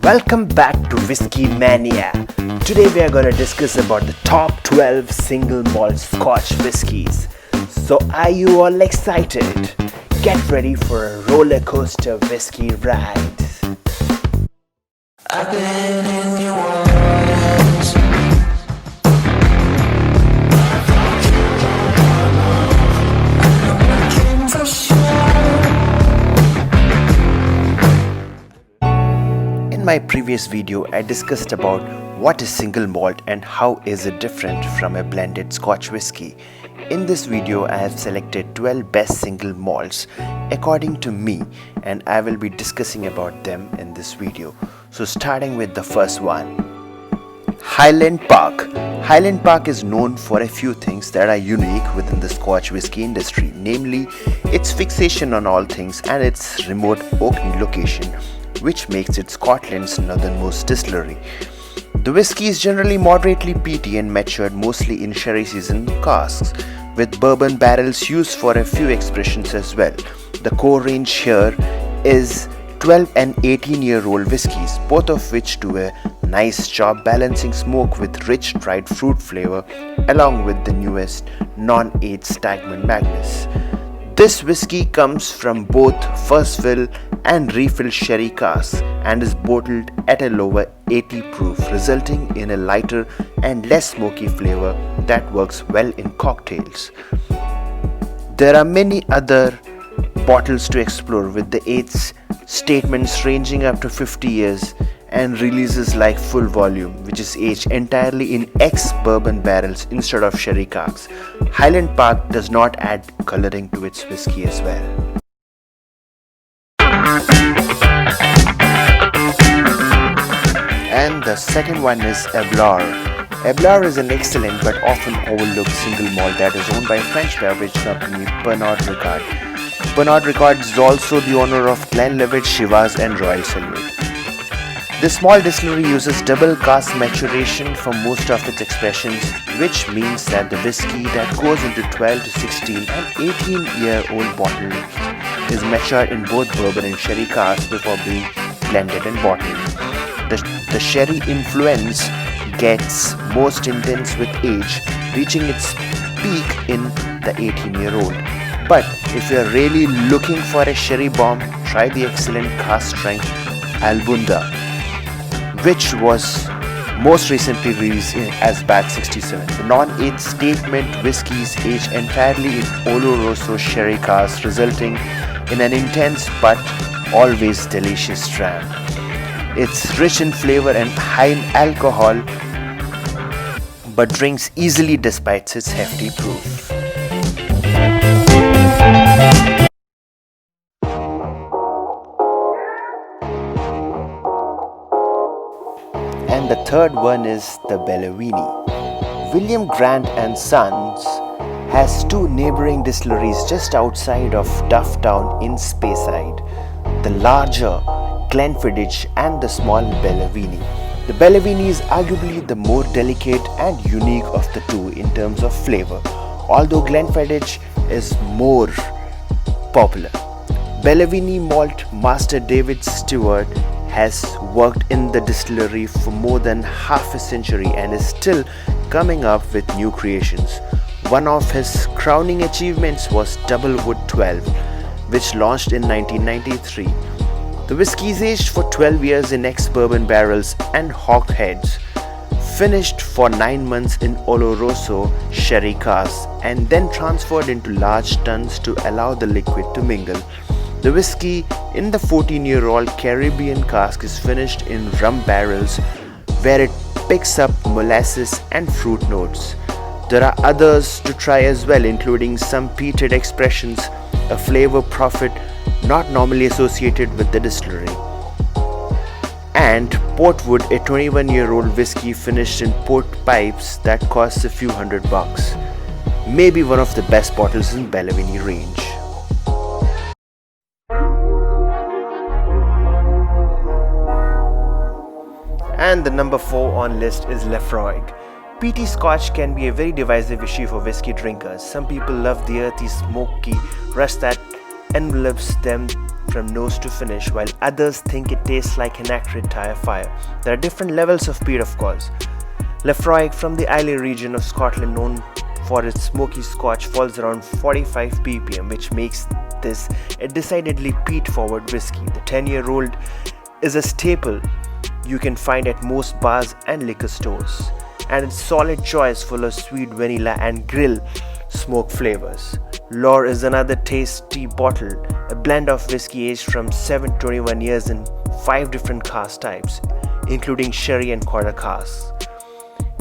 Welcome back to Whiskey Mania. Today we are going to discuss about the top 12 single malt Scotch whiskies. So are you all excited? Get ready for a roller coaster whiskey ride. I've been in your waters. In my previous video, I discussed about what is single malt and how is it different from a blended Scotch whiskey. In this video, I have selected 12 best single malts according to me, and I will be discussing about them in this video. So starting with the first one, Highland Park. Highland Park is known for a few things that are unique within the Scotch whiskey industry, namely its fixation on all things and its remote Orkney location, which makes it Scotland's northernmost distillery. The whiskey is generally moderately peaty and matured mostly in sherry seasoned casks, with bourbon barrels used for a few expressions as well. The core range here is 12 and 18-year-old whiskies, both of which do a nice job balancing smoke with rich dried fruit flavor along with the newest non-aged Stagman Magnus. This whiskey comes from both first fill and refill sherry casks and is bottled at a lower 80 proof, resulting in a lighter and less smoky flavor that works well in cocktails. There are many other bottles to explore, with the age statements ranging up to 50 years and releases like Full Volume, which is aged entirely in ex-bourbon barrels instead of sherry casks. Highland Park does not add coloring to its whiskey as well. And the second one is Abelour. Abelour is an excellent but often overlooked single malt that is owned by French beverage company Pernod Ricard. Pernod Ricard is also the owner of Glenlivet, Chivas and Royal Salute. This small distillery uses double cask maturation for most of its expressions, which means that the whiskey that goes into 12 to 16 and 18-year-old bottle is matured in both bourbon and sherry casks before being blended and bottled. The sherry influence gets most intense with age, reaching its peak in the 18-year-old. But if you are really looking for a sherry bomb, try the excellent cask strength Albunda, which was most recently released as Batch 67. The non-aged statement whiskies aged entirely in Oloroso sherry casks, resulting in an intense but always delicious dram. It's rich in flavor and high in alcohol, but drinks easily despite its hefty proof. And the third one is the Balvenie. William Grant and Sons has two neighboring distilleries just outside of Dufftown in Speyside, the larger Glenfiddich and the small Balvenie. The Balvenie is arguably the more delicate and unique of the two in terms of flavor, although Glenfiddich is more popular. Balvenie malt master David Stewart has worked in the distillery for more than half a century and is still coming up with new creations. One of his crowning achievements was Double Wood 12, which launched in 1993. The whiskey is aged for 12 years in ex-bourbon barrels and hogsheads, finished for 9 months in Oloroso sherry casks, and then transferred into large tuns to allow the liquid to mingle. The whiskey in the 14-year-old Caribbean cask is finished in rum barrels, where it picks up molasses and fruit notes. There are others to try as well, including some peated expressions, a flavor profit not normally associated with the distillery, and Portwood, a 21-year-old whiskey finished in port pipes that costs a few $100. Maybe one of the best bottles in Balvenie range. And the number 4 on list is Laphroaig. Peaty Scotch can be a very divisive issue for whiskey drinkers. Some people love the earthy, smoky rush that envelops them from nose to finish, while others think it tastes like an accurate tire fire. There are different levels of peat, of course. Laphroaig from the Islay region of Scotland, known for its smoky scotch, falls around 45 ppm, which makes this a decidedly peat-forward whiskey. The 10-year-old is a staple you can find at most bars and liquor stores, and its solid choice full of sweet vanilla and grill smoke flavors. Abelour is another tasty bottle, a blend of whiskey aged from 7 to 21 years in 5 different cask types, including sherry and quarter casks.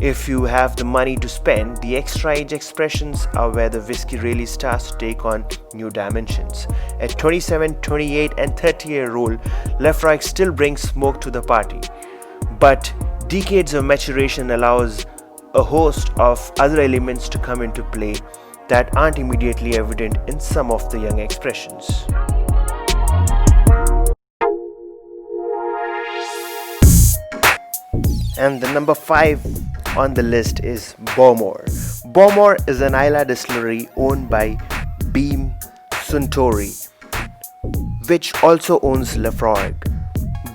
If you have the money to spend, the extra age expressions are where the whiskey really starts to take on new dimensions. At 27, 28 and 30-year-old, Laphroaig still brings smoke to the party, but decades of maturation allows a host of other elements to come into play that aren't immediately evident in some of the young expressions. And the number 5 on the list is Bowmore. Bowmore is an Islay distillery owned by Beam Suntory, which also owns Laphroaig,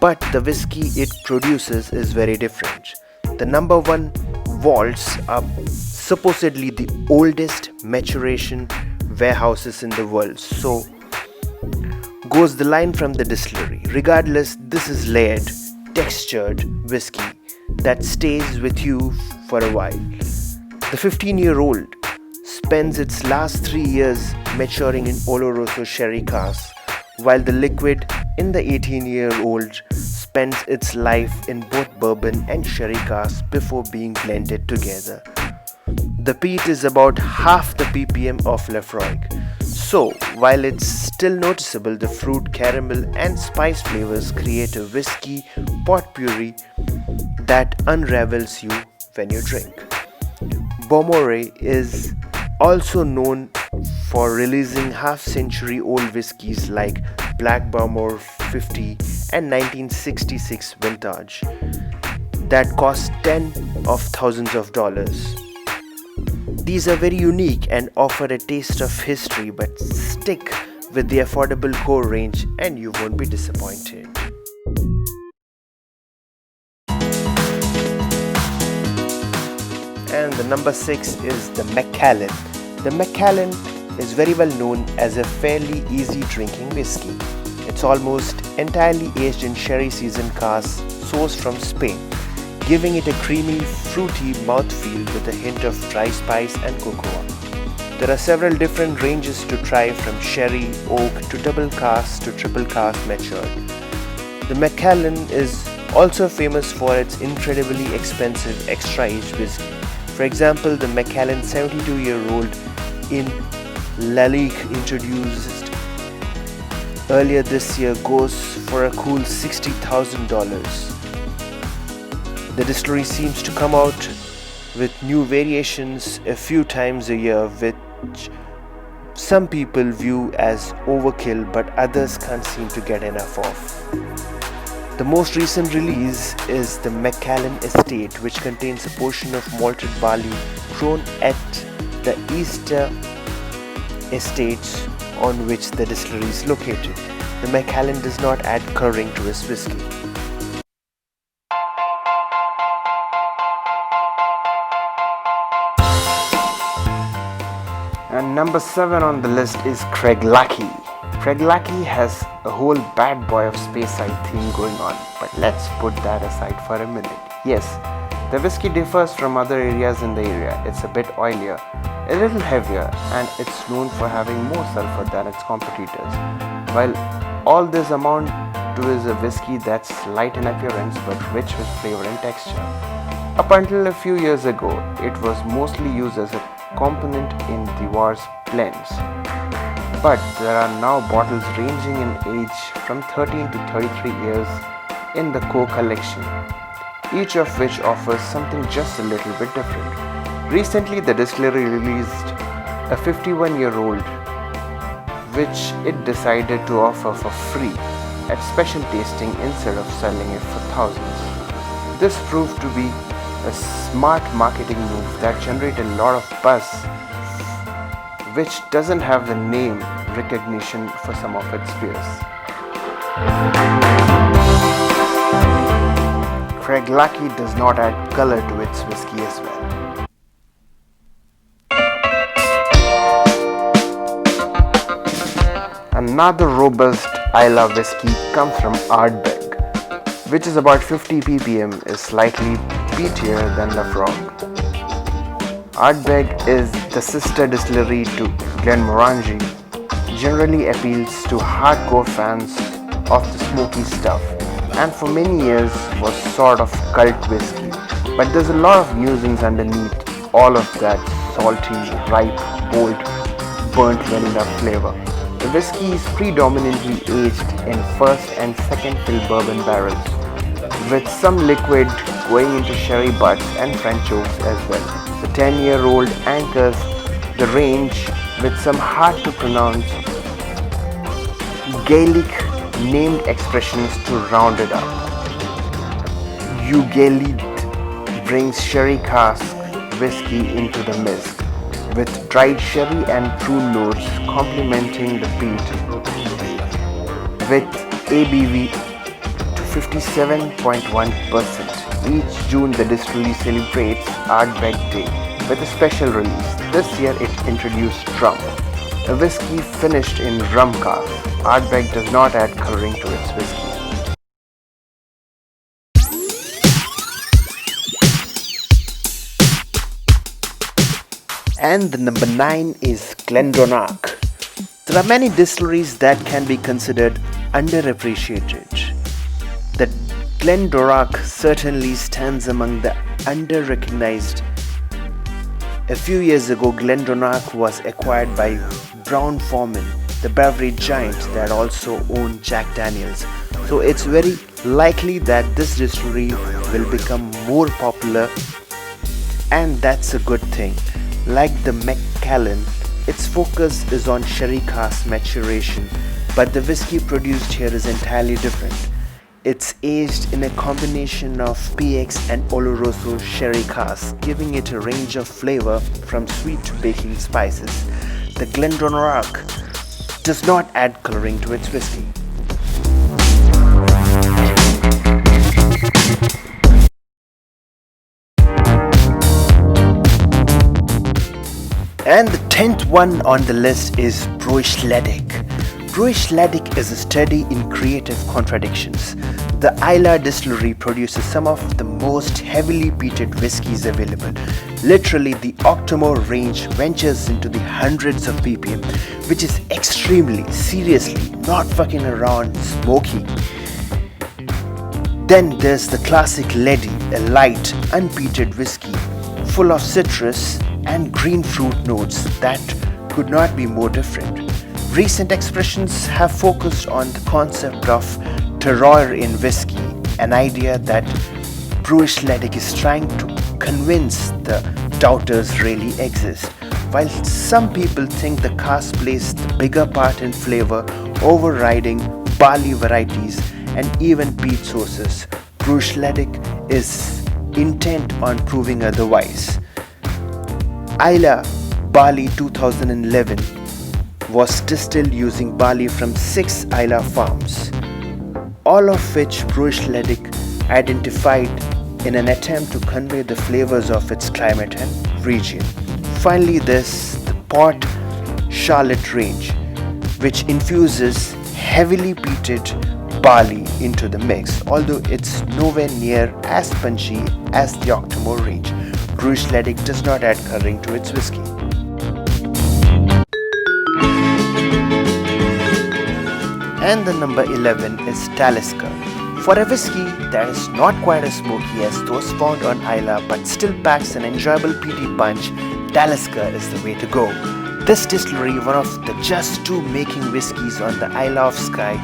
but the whiskey it produces is very different. The number 1 vaults are supposedly the oldest maturation warehouses in the world, so goes the line from the distillery. Regardless, this is layered, textured whiskey that stays with you for a while. The 15-year-old spends its last 3 years maturing in Oloroso sherry casks, while the liquid in the 18-year-old spends its life in both bourbon and sherry casks before being blended together. The peat is about half the ppm of Laphroaig, so while it's still noticeable, the fruit, caramel and spice flavors create a whiskey potpourri that unravels you when you drink. Bowmore is also known for releasing half-century-old whiskies like Black Bowmore 50 and 1966 vintage that cost tens of thousands of dollars. These are very unique and offer a taste of history, but stick with the affordable core range and you won't be disappointed. And the number 6 is the Macallan. The Macallan is very well known as a fairly easy drinking whiskey. It's almost entirely aged in sherry seasoned casks sourced from Spain, giving it a creamy, fruity mouthfeel with a hint of dry spice and cocoa. There are several different ranges to try, from sherry, oak to double cask to triple cask matured. The Macallan is also famous for its incredibly expensive extra aged whiskey. For example, the Macallan 72-year-old in Laphroaig, introduced earlier this year, goes for a cool $60,000. The distillery seems to come out with new variations a few times a year, which some people view as overkill but others can't seem to get enough of. The most recent release is the Macallan Estate, which contains a portion of malted barley grown at the Easter estates on which the distillery is located. The Macallan does not add colouring to his whiskey. And number 7 on the list is Craigellachie. Craigellachie has a whole bad boy of Speyside theme going on, but let's put that aside for a minute. Yes, the whiskey differs from other areas in the area. It's a bit oilier, a little heavier, and it's known for having more sulfur than its competitors. While all this amount to is a whiskey that's light in appearance but rich with flavor and texture. Up until a few years ago, it was mostly used as a component in Dewar's blends. But there are now bottles ranging in age from 13 to 33 years in the core collection, each of which offers something just a little bit different. Recently, the distillery released a 51-year-old, which it decided to offer for free at special tasting instead of selling it for thousands. This proved to be a smart marketing move that generated a lot of buzz, which doesn't have the name recognition for some of its beers. Craigellachie does not add color to its whiskey as well. Another robust Islay whiskey comes from Ardbeg, which is about 50 ppm, is slightly peatier than Laphroaig. Ardbeg is the sister distillery to Glenmorangie, generally appeals to hardcore fans of the smoky stuff, and for many years was sort of cult whiskey. But there's a lot of nuisance underneath all of that salty, ripe, bold, burnt vanilla flavor. The whiskey is predominantly aged in first and second fill bourbon barrels, with some liquid going into sherry butts and French oaks as well. The 10-year-old anchors the range with some hard to pronounce Gaelic named expressions to round it up. Ugailid brings sherry cask whiskey into the mix, with dried sherry and prune notes complementing the peat, with ABV to 57.1%. Each June the distillery celebrates Ardbeg Day with a special release. This year it introduced rum, a whiskey finished in rum cask. Ardbeg does not add colouring to its whiskey. And the number 9 is GlenDronach. There are many distilleries that can be considered underappreciated. The GlenDronach certainly stands among the under-recognized. A few years ago, GlenDronach was acquired by Brown-Forman, the beverage giant that also owned Jack Daniels. So it's very likely that this distillery will become more popular, and that's a good thing. Like the Macallan, its focus is on sherry cask maturation, but the whiskey produced here is entirely different. It's aged in a combination of PX and Oloroso sherry casks, giving it a range of flavor from sweet to baking spices. The GlenDronach does not add colouring to its whiskey. And the 10th one on the list is Bruichladdich. Bruichladdich is a study in creative contradictions. The Islay distillery produces some of the most heavily peated whiskies available. Literally, the Octomore range ventures into the hundreds of ppm, which is extremely, seriously, not fucking around, smoky. Then there's the classic Lady, a light, unpeated whiskey, full of citrus and green fruit notes that could not be more different. Recent expressions have focused on the concept of terroir in whiskey, an idea that Bruichladdich is trying to convince the doubters really exist. While some people think the cask plays the bigger part in flavor, overriding barley varieties and even peat sources, Bruichladdich is intent on proving otherwise. Islay Barley 2011 was distilled using barley from 6 Islay farms, all of which Bruichladdich identified in an attempt to convey the flavors of its climate and region. Finally, there's the Port Charlotte range, which infuses heavily peated barley into the mix, although it's nowhere near as punchy as the Octomore range. Bruichladdich does not add colouring to its whiskey. And the number 11 is Talisker. For a whiskey that is not quite as smoky as those found on Islay but still packs an enjoyable peaty punch, Talisker is the way to go. This distillery, one of the just two making whiskies on the Isle of Skye,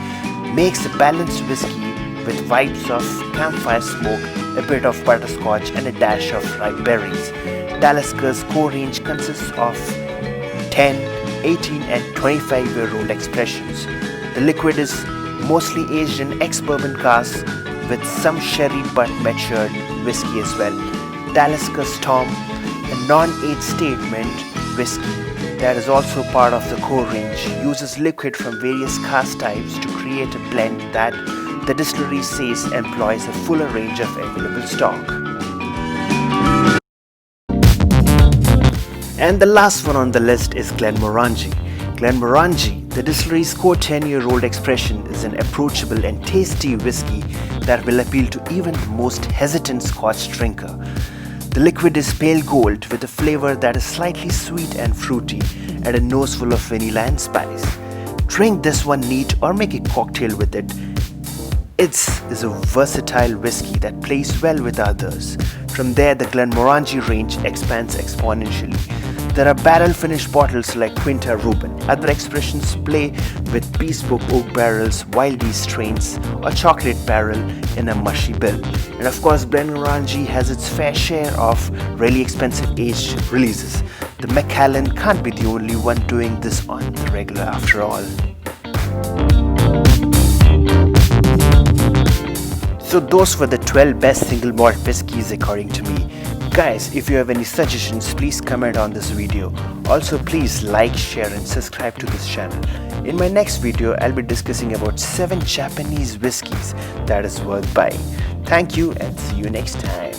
makes a balanced whiskey with vibes of campfire smoke, a bit of butterscotch and a dash of ripe berries. Talisker's core range consists of 10, 18 and 25-year-old expressions. The liquid is mostly aged in ex-bourbon casks with some sherry but matured whiskey as well. Talisker Storm, a non-aged statement whiskey, that is also part of the core range, uses liquid from various cask types to create a blend that the distillery says employs a fuller range of available stock. And the last one on the list is Glenmorangie. Glenmorangie, the distillery's core 10-year-old expression, is an approachable and tasty whiskey that will appeal to even the most hesitant Scotch drinker. The liquid is pale gold with a flavor that is slightly sweet and fruity and a nose full of vanilla and spice. Drink this one neat or make a cocktail with it. It is a versatile whiskey that plays well with others. From there, the Glenmorangie range expands exponentially. There are barrel-finished bottles like Quinta Reuben. Other expressions play with bespoke oak barrels, wild yeast strains, or chocolate barrel in a mushy bill. And of course, Glenmorangie has its fair share of really expensive aged releases. The Macallan can't be the only one doing this on the regular after all. So those were the 12 best single malt whiskies according to me. Guys, if you have any suggestions, please comment on this video. Also, please like, share and subscribe to this channel. In my next video, I'll be discussing about 7 Japanese whiskies that is worth buying. Thank you and see you next time.